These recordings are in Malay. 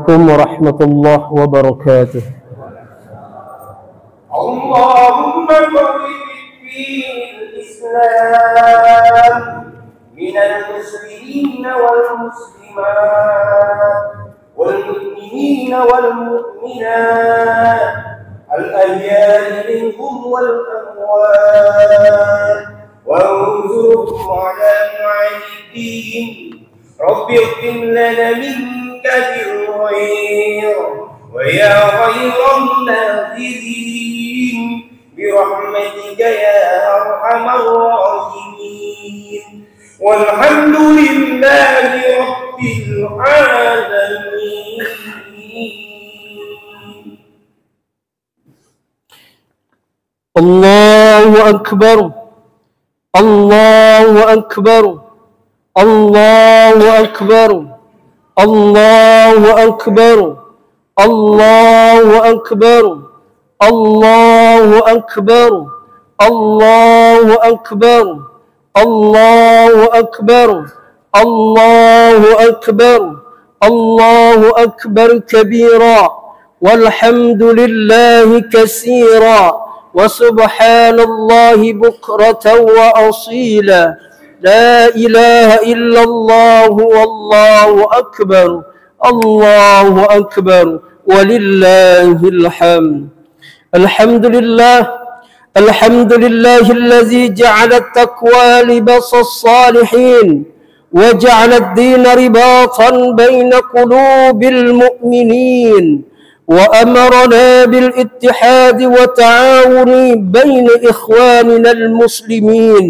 عليكم ورحمة الله وبركاته. اللهم فرج الدين الإسلام من المسلمين والمسلمات والمؤمنين والمؤمنات الأحياء منهم والأموات وانصرهم على معاني الدين. رب اختم لنا منك بالخير ويا خير الناصرين برحمتك يا أرحم الراحمين والحمد لله رب العالمين. الله أكبر الله أكبر الله أكبر الله أكبر الله أكبر الله أكبر الله أكبر الله أكبر الله أكبر الله أكبر كبيرا والحمد لله كثيرا وسبحان الله بكرة وأصيلا لا إله إلا الله والله أكبر الله أكبر ولله الحمد. الحمد لله الحمد لله الذي جعل التقوى لباس الصالحين وجعل الدين رباطا بين قلوب المؤمنين وأمرنا بالاتحاد والتعاون بين إخواننا المسلمين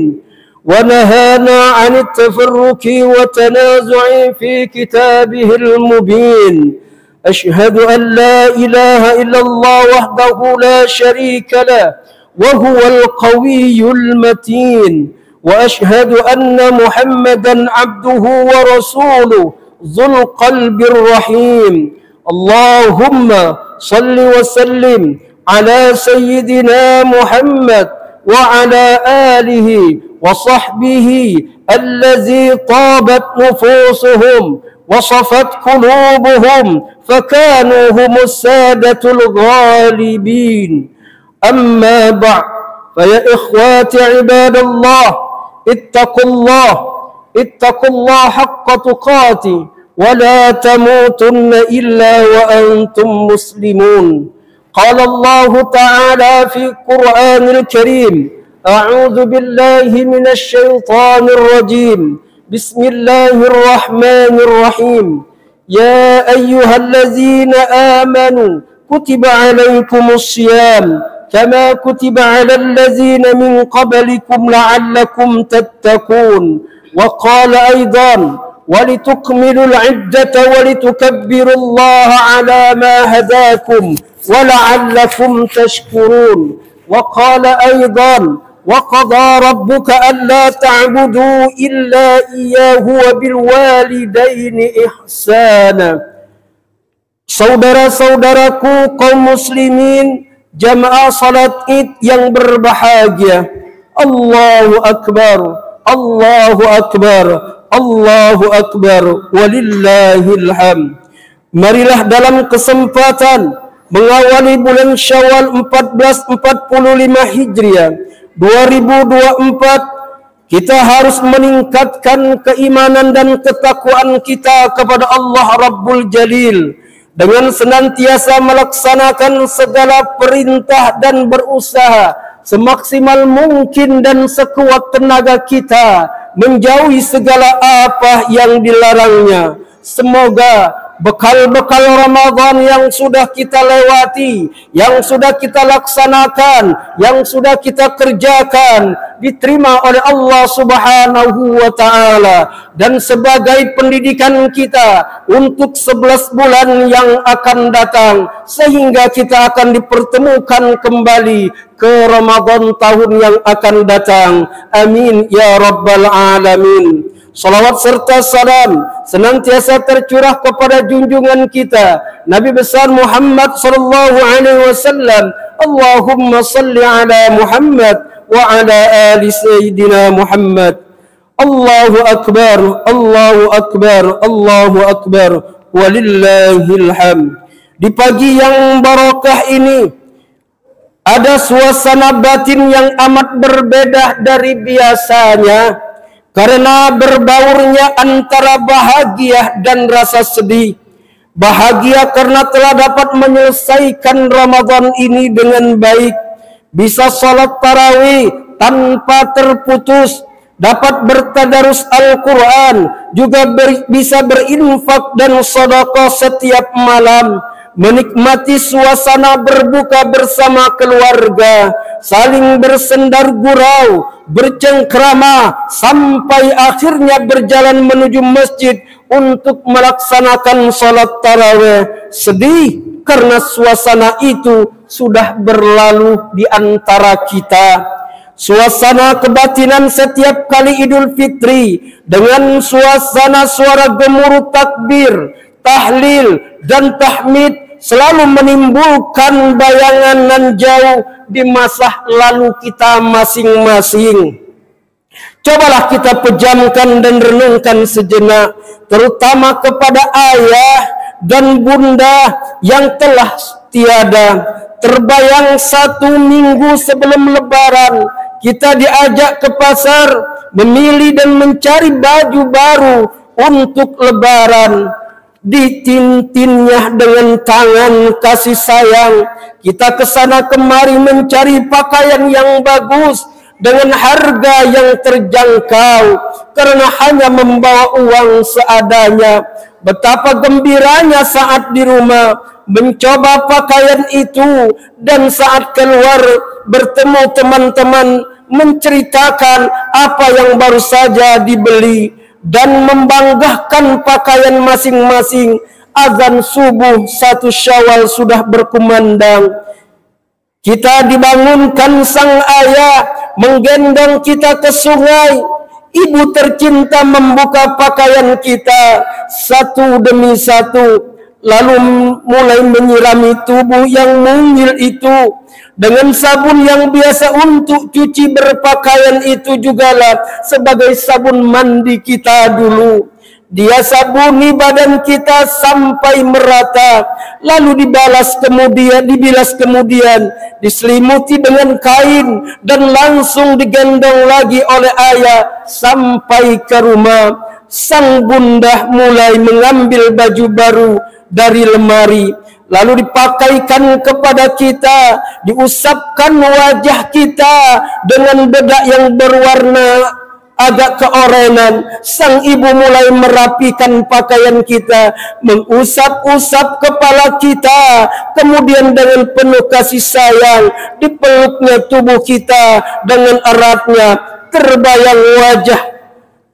ونهانا عن التفرق والتنازع في كتابه المبين. أشهد أن لا إله إلا الله وحده لا شريك له وهو القوي المتين وأشهد أن محمدا عبده ورسوله ذو القلب الرحيم. اللهم صل وسلم على سيدنا محمد وعلى آله وصحبه الذي طابت نفوسهم وصفت قلوبهم فكانوا هم السادة الغالبين. أما بعد فيا إخواتي عباد الله اتقوا الله حق تقاته ولا تموتن إلا وأنتم مسلمون. قال الله تعالى في القرآن الكريم: أعوذ بالله من الشيطان الرجيم، بسم الله الرحمن الرحيم. يا أيها الذين آمنوا كتب عليكم الصيام كما كتب على الذين من قبلكم لعلكم تتقون. وقال أيضا: ولتكملوا العدة ولتكبروا الله على ما هداكم ولعلكم تشكرون. وقال أيضا: وقضى ربك ألا تعبدوا إلا إياه وبالوالدين إحسانا. Saudara-saudaraku kaum muslimin, jamaah salat Id yang berbahagia, Allahu Akbar, Allahu Akbar, Allahu Akbar, walillahil hamd. Marilah dalam kesempatan mengawali bulan Syawal 1445 Hijriah 2024, kita harus meningkatkan keimanan dan ketakwaan kita kepada Allah Rabbul Jalil dengan senantiasa melaksanakan segala perintah dan berusaha semaksimal mungkin dan sekuat tenaga kita menjauhi segala apa yang dilarangnya. Semoga bekal-bekal Ramadan yang sudah kita lewati, yang sudah kita laksanakan, yang sudah kita kerjakan diterima oleh Allah Subhanahu wa taala dan sebagai pendidikan kita untuk 11 bulan yang akan datang, sehingga kita akan dipertemukan kembali ke Ramadan tahun yang akan datang. Amin ya rabbal alamin. Salawat serta salam senantiasa tercurah kepada junjungan kita Nabi besar Muhammad sallallahu alaihi wasallam. Allahumma salli ala Muhammad wa ala ali sayyidina Muhammad. Allahu akbar, Allahu akbar, Allahu akbar, walillahil hamd. Di pagi yang barakah ini ada suasana batin yang amat berbeda dari biasanya karena berbaurnya antara bahagia dan rasa sedih. Bahagia karena telah dapat menyelesaikan Ramadan ini dengan baik, bisa sholat tarawih tanpa terputus, dapat bertadarus Al-Quran, juga bisa berinfak dan sedekah setiap malam, menikmati suasana berbuka bersama keluarga, saling bersendar gurau, bercengkrama, sampai akhirnya berjalan menuju masjid untuk melaksanakan sholat tarawih. Sedih karena suasana itu sudah berlalu di antara kita. Suasana kebatinan setiap kali Idul Fitri dengan suasana suara gemuruh takbir, tahlil, dan tahmid selalu menimbulkan bayangan nan jauh di masa lalu kita masing-masing. Cobalah kita pejamkan dan renungkan sejenak, terutama kepada ayah dan bunda yang telah tiada. Terbayang 1 minggu sebelum Lebaran, kita diajak ke pasar, memilih dan mencari baju baru untuk Lebaran. Ditintinnya dengan tangan kasih sayang, kita kesana kemari mencari pakaian yang bagus dengan harga yang terjangkau karena hanya membawa uang seadanya. Betapa gembiranya saat di rumah mencoba pakaian itu, dan saat keluar bertemu teman-teman menceritakan apa yang baru saja dibeli dan membanggakan pakaian masing-masing. Azan subuh 1 Syawal sudah berkumandang. Kita dibangunkan sang ayah menggendong kita ke sungai. Ibu tercinta membuka pakaian kita satu demi satu, lalu mulai menyirami tubuh yang mungil itu dengan sabun yang biasa untuk cuci berpakaian. Itu jugalah sebagai sabun mandi kita dulu. Dia sabuni badan kita sampai merata, lalu dibilas kemudian diselimuti dengan kain dan langsung digendong lagi oleh ayah sampai ke rumah. Sang bunda mulai mengambil baju baru dari lemari, lalu dipakaikan kepada kita, diusapkan wajah kita dengan bedak yang berwarna agak keorenan. Sang ibu mulai merapikan pakaian kita, mengusap-usap kepala kita, kemudian dengan penuh kasih sayang dipeluknya tubuh kita dengan eratnya.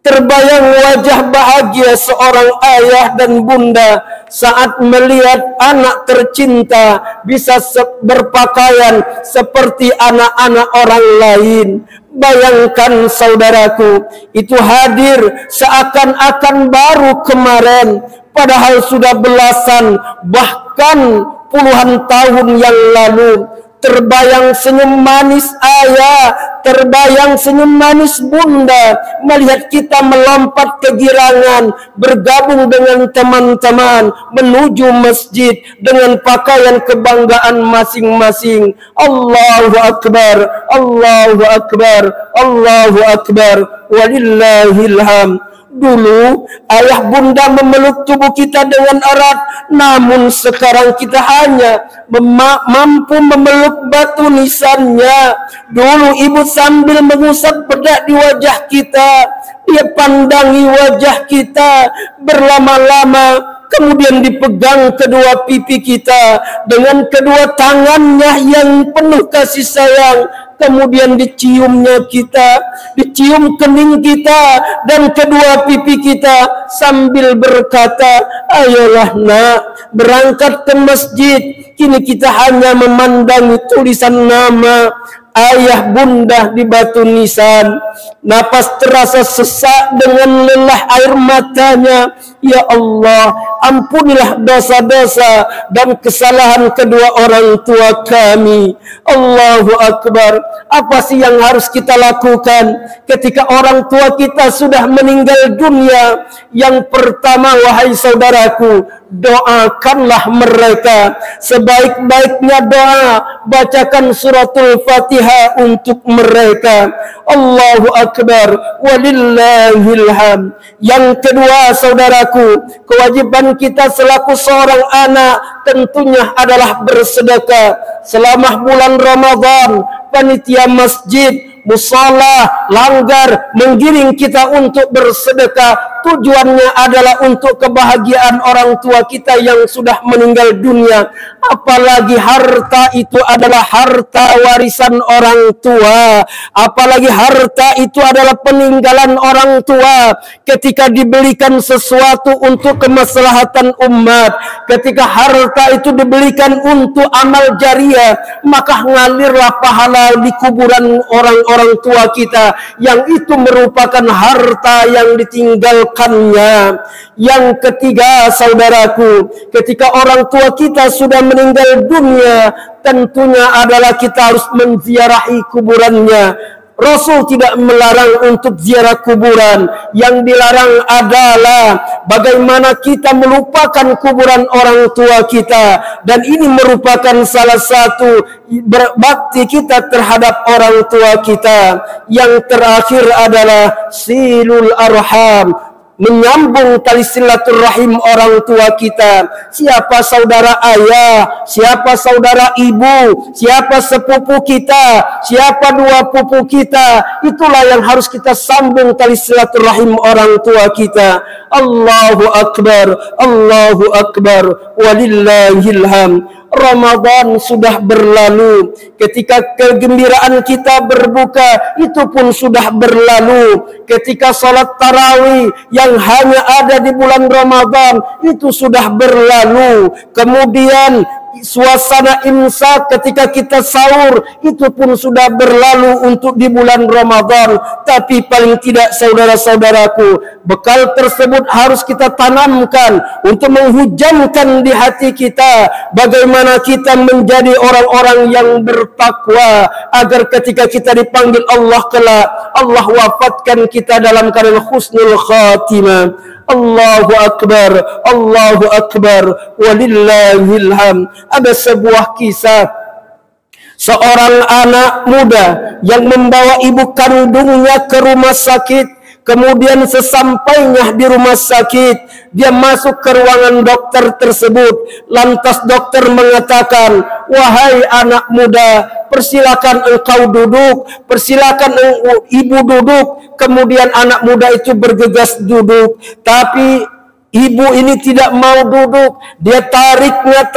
Terbayang wajah bahagia seorang ayah dan bunda saat melihat anak tercinta bisa berpakaian seperti anak-anak orang lain. Bayangkan saudaraku, itu hadir seakan-akan baru kemarin, padahal sudah belasan bahkan puluhan tahun yang lalu. Terbayang senyum manis ayah, terbayang senyum manis bunda melihat kita melompat kegirangan bergabung dengan teman-teman menuju masjid dengan pakaian kebanggaan masing-masing. Allahu Akbar, Allahu Akbar, Allahu Akbar, walillahil hamd. Dulu ayah bunda memeluk tubuh kita dengan erat, namun sekarang kita hanya mampu memeluk batu nisannya. Dulu ibu sambil mengusap bedak di wajah kita, dia pandangi wajah kita berlama-lama, kemudian dipegang kedua pipi kita dengan kedua tangannya yang penuh kasih sayang. Kemudian diciumnya kita, dicium kening kita dan kedua pipi kita sambil berkata, ayolah nak, berangkat ke masjid. Kini kita hanya memandangi tulisan nama ayah bunda di batu nisan. Napas terasa sesak dengan lelah air matanya. Ya Allah, ampunilah dosa-dosa dan kesalahan kedua orang tua kami. Allahu Akbar. Apa sih yang harus kita lakukan ketika orang tua kita sudah meninggal dunia? Yang pertama, wahai saudaraku, doakanlah mereka. Sebaik-baiknya doa, bacakan suratul Fatihah untuk mereka. Allahu Akbar, walillahil hamd. Yang kedua, saudaraku, kewajiban kita selaku seorang anak tentunya adalah bersedekah. Selama bulan Ramadan, panitia masjid, musala, langgar menggiring kita untuk bersedekah. Tujuannya adalah untuk kebahagiaan orang tua kita yang sudah meninggal dunia. Apalagi harta itu adalah harta warisan orang tua. Apalagi harta itu adalah peninggalan orang tua. Ketika dibelikan sesuatu untuk kemaslahatan umat, ketika harta itu dibelikan untuk amal jariah, maka ngalirlah pahala di kuburan orang-orang tua kita, yang itu merupakan harta yang ditinggalkannya. Yang ketiga, saudaraku, ketika orang tua kita sudah meninggal dunia, tentunya adalah kita harus menziarahi kuburannya. Rasul tidak melarang untuk ziarah kuburan. Yang dilarang adalah bagaimana kita melupakan kuburan orang tua kita. Dan ini merupakan salah satu berbakti kita terhadap orang tua kita. Yang terakhir adalah silul arham, menyambung tali silaturahim orang tua kita. Siapa saudara ayah, siapa saudara ibu, siapa sepupu kita, siapa dua pupu kita, itulah yang harus kita sambung tali silaturahim orang tua kita. Allahu Akbar, Allahu Akbar, walillahil hamd. Ramadan sudah berlalu. Ketika kegembiraan kita berbuka, itu pun sudah berlalu. Ketika sholat tarawih yang hanya ada di bulan Ramadan, itu sudah berlalu. Kemudian suasana imsak ketika kita sahur, itu pun sudah berlalu untuk di bulan Ramadan. Tapi paling tidak, saudara-saudaraku, bekal tersebut harus kita tanamkan untuk menghujamkan di hati kita bagaimana kita menjadi orang-orang yang bertakwa, agar ketika kita dipanggil Allah kelak, Allah wafatkan kita dalam keadaan husnul khatimah. Allahu Akbar, Allahu Akbar, walillahil hamd. Ada sebuah kisah seorang anak muda yang membawa ibu kandungnya ke rumah sakit. Kemudian sesampainya di rumah sakit, dia masuk ke ruangan dokter tersebut. Lantas dokter mengatakan, "Wahai anak muda, persilakan engkau duduk, persilakan ibu duduk." Kemudian anak muda itu bergegas duduk, tapi ibu ini tidak mau duduk. Dia tariknya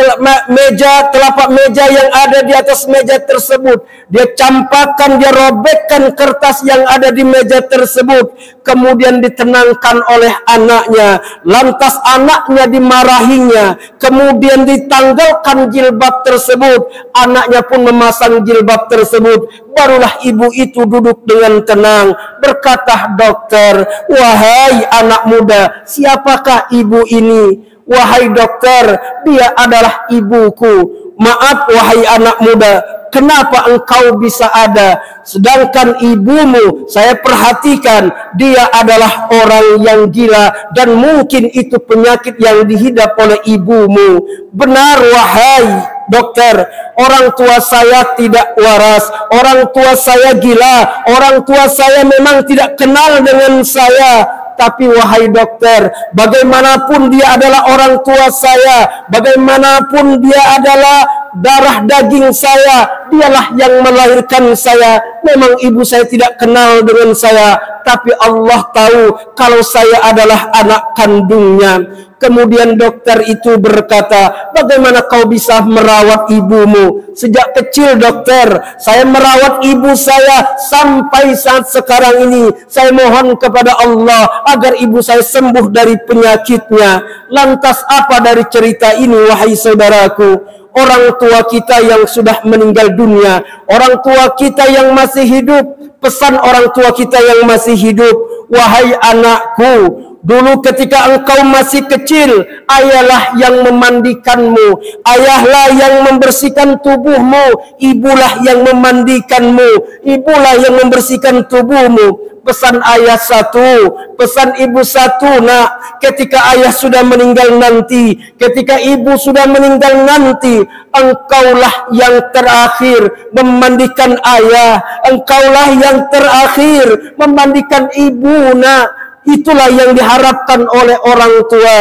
telapak meja yang ada di atas meja tersebut. Dia campakkan, dia robekkan kertas yang ada di meja tersebut. Kemudian ditenangkan oleh anaknya. Lantas anaknya dimarahinya. Kemudian ditanggalkan jilbab tersebut. Anaknya pun memasang jilbab tersebut. Barulah ibu itu duduk dengan tenang. Berkata dokter, "Wahai anak muda, siapakah ibu ini?" "Wahai dokter, dia adalah ibuku." "Maaf wahai anak muda, kenapa engkau bisa ada? Sedangkan ibumu, saya perhatikan, dia adalah orang yang gila dan mungkin itu penyakit yang dihidap oleh ibumu." "Benar wahai dokter, orang tua saya tidak waras, orang tua saya gila, orang tua saya memang tidak kenal dengan saya. Tapi wahai dokter, bagaimanapun dia adalah orang tua saya, bagaimanapun dia adalah darah daging saya, dialah yang melahirkan saya. Memang ibu saya tidak kenal dengan saya, tapi Allah tahu kalau saya adalah anak kandungnya." Kemudian dokter itu berkata, "Bagaimana kau bisa merawat ibumu?" "Sejak kecil dokter, saya merawat ibu saya sampai saat sekarang ini. Saya mohon kepada Allah agar ibu saya sembuh dari penyakitnya." Lantas apa dari cerita ini wahai saudaraku? Orang tua kita yang sudah meninggal dunia, orang tua kita yang masih hidup, pesan orang tua kita yang masih hidup, "Wahai anakku, dulu ketika engkau masih kecil, ayahlah yang memandikanmu, ayahlah yang membersihkan tubuhmu, ibulah yang memandikanmu, ibulah yang membersihkan tubuhmu. pesan ayah satu, pesan ibu satu. Nak, ketika ayah sudah meninggal nanti, ketika ibu sudah meninggal nanti, engkaulah yang terakhir memandikan ayah, engkaulah yang terakhir memandikan ibu. Nak, itulah yang diharapkan oleh orang tua.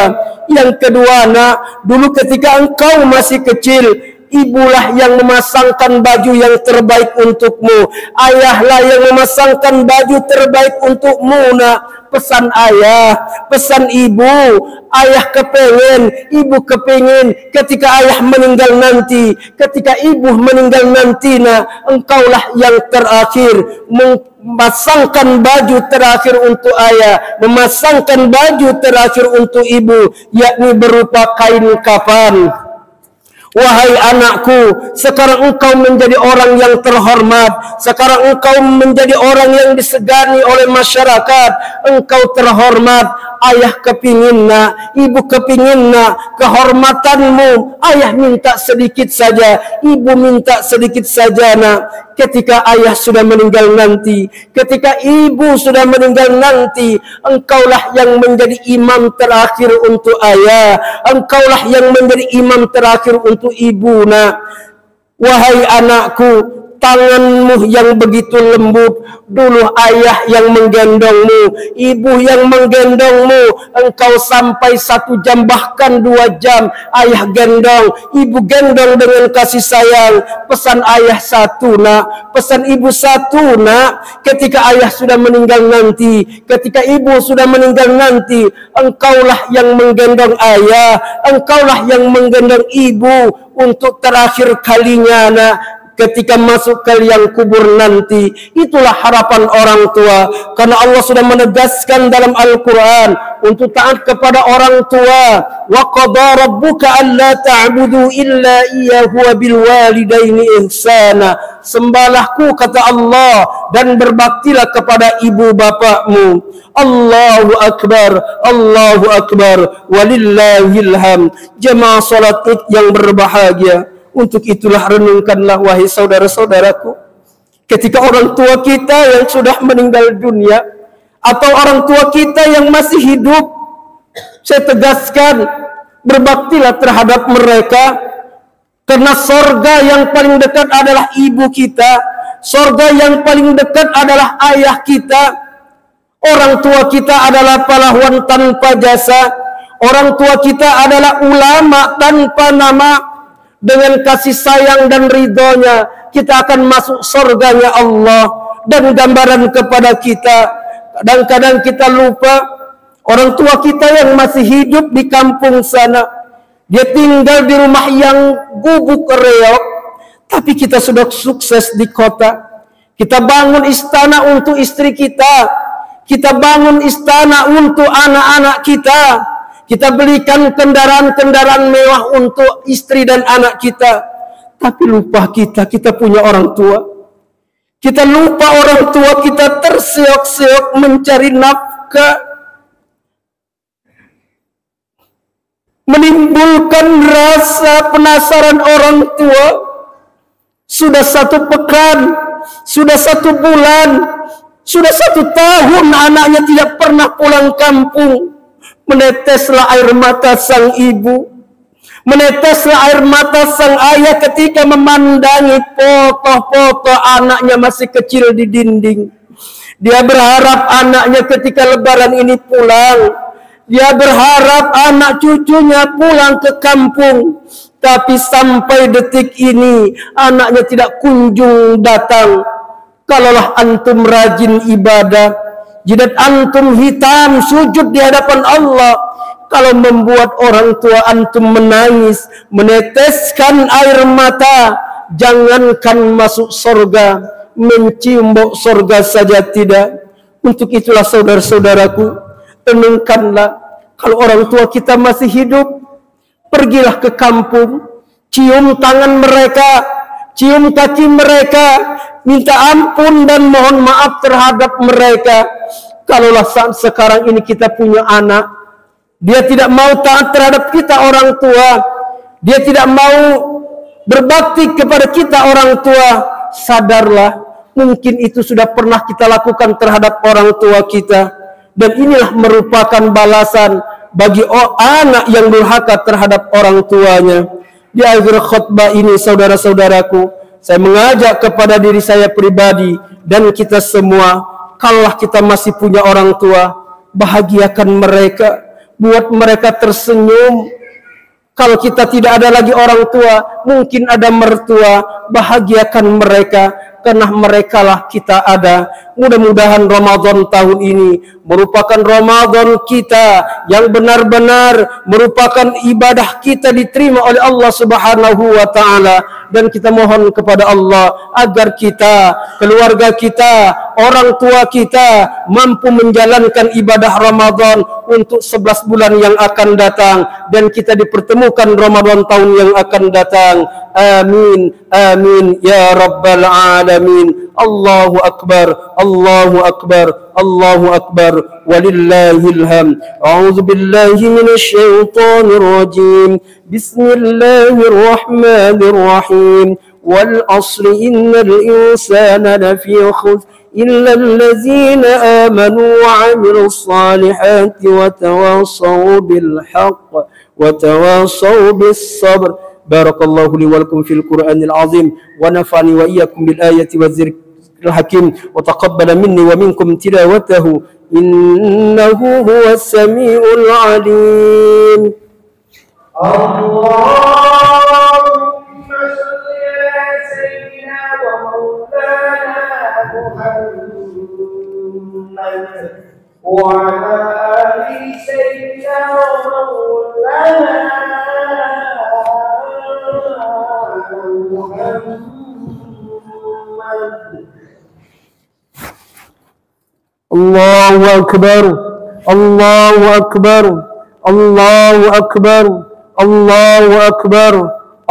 Yang kedua, nak, dulu ketika engkau masih kecil, ibulah yang memasangkan baju yang terbaik untukmu, ayahlah yang memasangkan baju terbaik untukmu. Nak, pesan ayah, pesan ibu. Ayah kepengen, ibu kepengen ketika ayah meninggal nanti, ketika ibu meninggal nanti, nak, engkaulah yang terakhir memasangkan baju terakhir untuk ayah, memasangkan baju terakhir untuk ibu, yakni berupa kain kafan. Wahai anakku, sekarang engkau menjadi orang yang terhormat, sekarang engkau menjadi orang yang disegani oleh masyarakat, engkau terhormat. Ayah kepingin, nak, ibu kepingin, nak, kehormatanmu. Ayah minta sedikit saja, ibu minta sedikit saja. Nak, ketika ayah sudah meninggal nanti, ketika ibu sudah meninggal nanti, engkaulah yang menjadi imam terakhir untuk ayah, engkaulah yang menjadi imam terakhir untuk ibu. Nak, wahai anakku, tanganmu yang begitu lembut, dulu ayah yang menggendongmu, ibu yang menggendongmu, engkau sampai 1 jam bahkan 2 jam ayah gendong, ibu gendong dengan kasih sayang. Pesan ayah satu, nak, pesan ibu satu, nak, ketika ayah sudah meninggal nanti, ketika ibu sudah meninggal nanti, engkaulah yang menggendong ayah, engkaulah yang menggendong ibu untuk terakhir kalinya. Nak, ketika masuk ke liang kubur nanti, itulah harapan orang tua. Karena Allah sudah menegaskan dalam Al-Quran untuk taat kepada orang tua. Wa qadha rabbuka alla ta'budu illa iyyahu wa bil walidaini ihsana. Sembahlah,ku, kata Allah, dan berbaktilah kepada ibu bapakmu. Allahu Akbar, Allahu Akbar, walillahil hamd. Jemaah salat Id yang berbahagia, untuk itulah renungkanlah, wahai saudara-saudaraku, ketika orang tua kita yang sudah meninggal dunia, atau orang tua kita yang masih hidup, saya tegaskan, berbaktilah terhadap mereka, karena sorga yang paling dekat adalah ibu kita, sorga yang paling dekat adalah ayah kita. Orang tua kita adalah pahlawan tanpa jasa, orang tua kita adalah ulama tanpa nama. Dengan kasih sayang dan ridhonya, kita akan masuk surganya Allah. Dan gambaran kepada kita, kadang-kadang kita lupa, orang tua kita yang masih hidup di kampung sana, dia tinggal di rumah yang gubuk reok, tapi kita sudah sukses di kota. Kita bangun istana untuk istri kita, kita bangun istana untuk anak-anak kita, kita belikan kendaraan-kendaraan mewah untuk istri dan anak kita. Tapi lupa kita punya orang tua. Kita lupa orang tua kita terseok-seok mencari nafkah. Menimbulkan rasa penasaran orang tua. Sudah 1 pekan, sudah 1 bulan, sudah 1 tahun anaknya tidak pernah pulang kampung. Meneteslah air mata sang ibu, meneteslah air mata sang ayah ketika memandangi foto-foto anaknya masih kecil di dinding. Dia berharap anaknya ketika lebaran ini pulang. Dia berharap anak cucunya pulang ke kampung. Tapi sampai detik ini anaknya tidak kunjung datang. Kalaulah antum rajin ibadah, jidat antum hitam sujud di hadapan Allah, kalau membuat orang tua antum menangis, meneteskan air mata, jangankan masuk surga, mencium bau surga saja tidak. Untuk itulah saudara-saudaraku, renungkanlah, kalau orang tua kita masih hidup, pergilah ke kampung, cium tangan mereka, cium kaki mereka, minta ampun dan mohon maaf terhadap mereka. Kalaulah saat sekarang ini kita punya anak, dia tidak mau taat terhadap kita orang tua, dia tidak mau berbakti kepada kita orang tua, sadarlah Mungkin itu sudah pernah kita lakukan terhadap orang tua kita. Dan inilah merupakan balasan bagi anak yang durhaka terhadap orang tuanya. Di akhir khutbah ini, saudara-saudaraku, saya mengajak kepada diri saya pribadi dan kita semua, kalaulah kita masih punya orang tua, bahagiakan mereka, buat mereka tersenyum. Kalau kita tidak ada lagi orang tua, mungkin ada mertua, bahagiakan mereka, karena merekalah kita ada. Mudah-mudahan Ramadan tahun ini merupakan Ramadan kita yang benar-benar merupakan ibadah kita diterima oleh Allah Subhanahu wa taala, dan kita mohon kepada Allah agar kita, keluarga kita, orang tua kita mampu menjalankan ibadah Ramadan untuk 11 bulan yang akan datang, dan kita dipertemukan Ramadan tahun yang akan datang. Amin, amin ya rabbal alamin. Allahu akbar, Allahu akbar, Allahu akbar, walillahil hamd. A'udzu billahi minasy syaithanir rajim. Bismillahirrahmanirrahim. Wal 'ashri innal insana lafi khusr illa allazina amanu wa 'amilus salihati wa tawassaw bil haqq wa tawassaw bis sabr. Barakallahu li wa lakum fil Qur'anil azim wa nafa'ani wa iyyakum bil ayati wa dzikril hakim wa taqabbala minni wa minkum tilawatahu innahu huwas samiul alim. Allahumma shalli ala sayyidina wa maulana Muhammad wa ala ali sayyidina wa maulana Allahu akbar, Allahu akbar, Allahu akbar, Allahu akbar,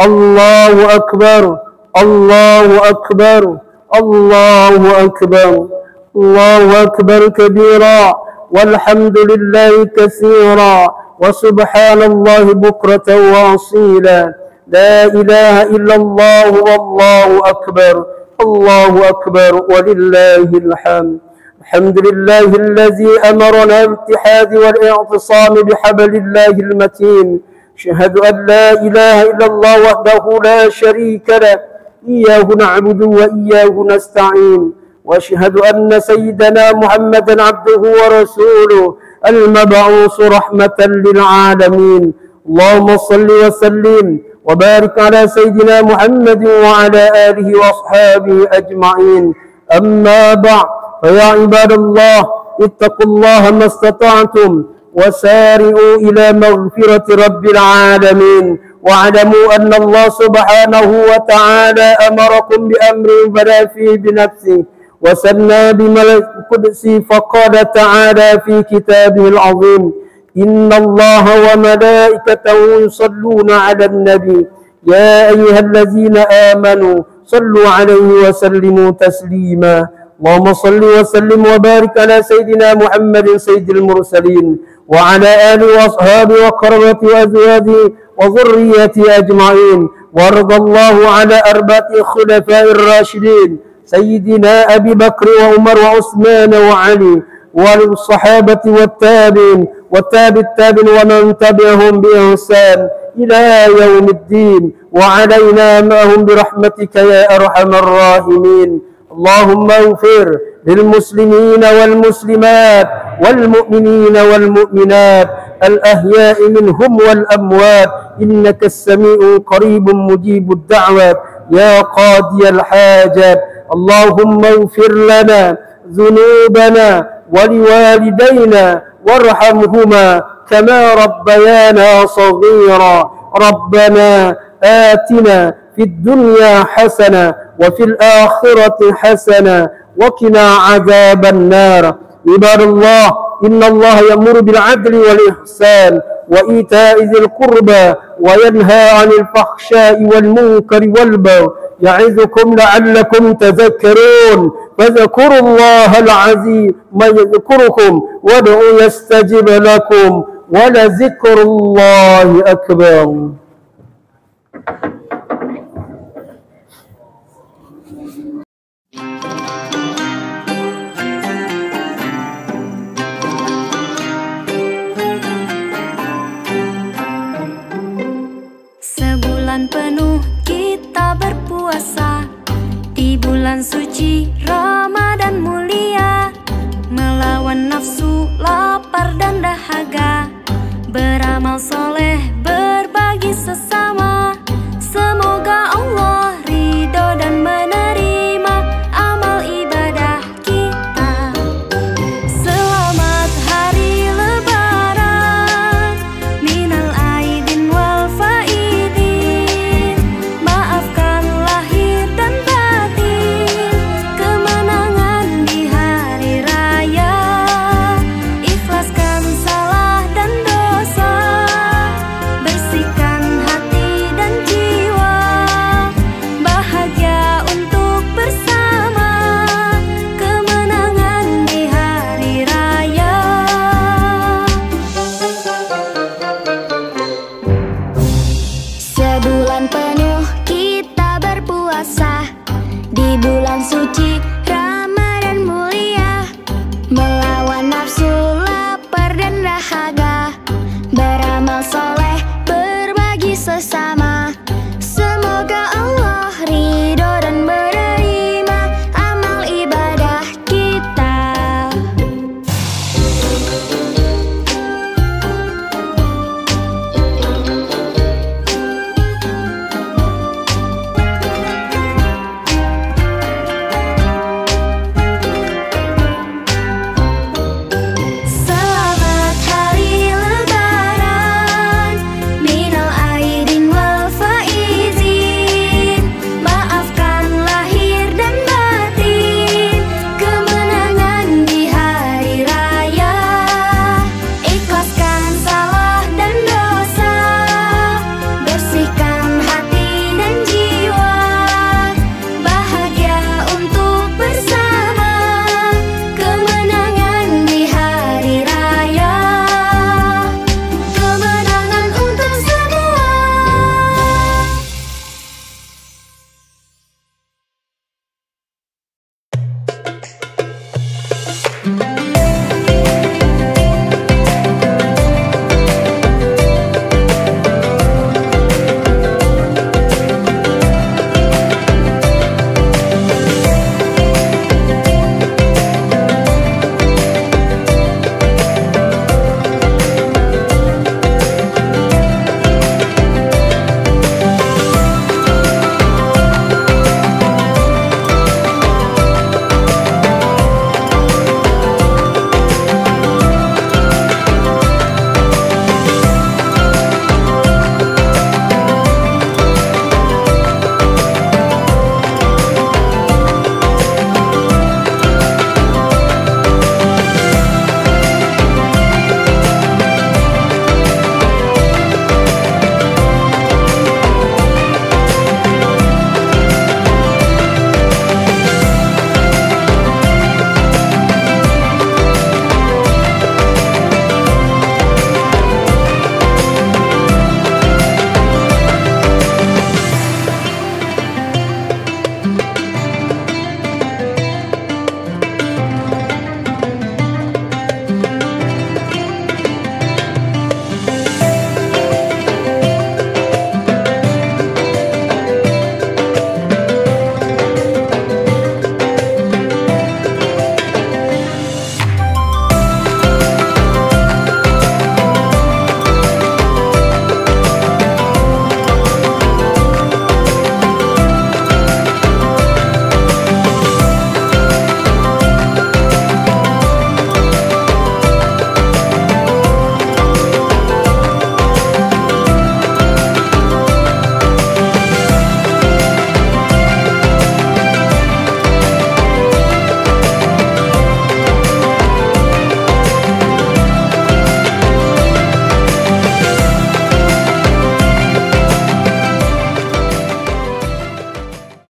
Allahu akbar, Allahu akbar, Allahu akbar, Allahu akbar kabira, walhamdulillahi katsira, wa subhanallahi bukratan wa asila. La ilaha illallah wallahu akbar, Allahu akbar, walillahil hamd. الحمد لله الذي أمرنا بالاتحاد والاعتصام بحبل الله المتين. أشهد أن لا إله إلا الله وحده لا شريك له، إياه نعبد وإياه نستعين. وأشهد أن سيدنا محمدا عبده ورسوله المبعوث رحمة للعالمين. اللهم صل وسلم وبارك على سيدنا محمد وعلى آله وأصحابه أجمعين. أما بعد، فيا عباد الله اتقوا الله ما استطعتم وسارعوا إلى مغفرة رب العالمين، واعلموا أن الله سبحانه وتعالى أمركم بأمر بدا فيه بنفسه وسنى بملك القدس، فقال تعالى في كتابه العظيم: إن الله وملائكته يصلون على النبي يا أيها الذين آمنوا صلوا عليه وسلموا تسليما. اللهم صل وسلم وبارك على سيدنا محمد سيد المرسلين وعلى آله وأصحابه وقربته وأزواجه وذريته أجمعين. وارض الله على أربعة خلفاء الراشدين سيدنا أبي بكر وعمر وعثمان وعلي والصحابة والتابعين التابعين ومن تبعهم بإحسان إلى يوم الدين، وعلينا معهم برحمتك يا أرحم الراحمين. اللهم اغفر للمسلمين والمسلمات والمؤمنين والمؤمنات الأحياء منهم والأموات، إنك السميع قريب مجيب الدعوات يا قاضي الحاجات. اللهم اغفر لنا ذنوبنا ولوالدينا وارحمهما كما ربيانا صغيرا. ربنا آتنا في الدنيا حسنة وفي الآخرة حسنة وقنا عذاب النار. عباد الله، إن الله يأمر بالعدل والإحسان وإيتاء ذي القربى وينهى عن الفحشاء والمنكر والبغي يعظكم لعلكم تذكرون. فاذكروا الله العظيم ما يذكركم وادعوا يستجب لكم ولذكر الله أكبر. صار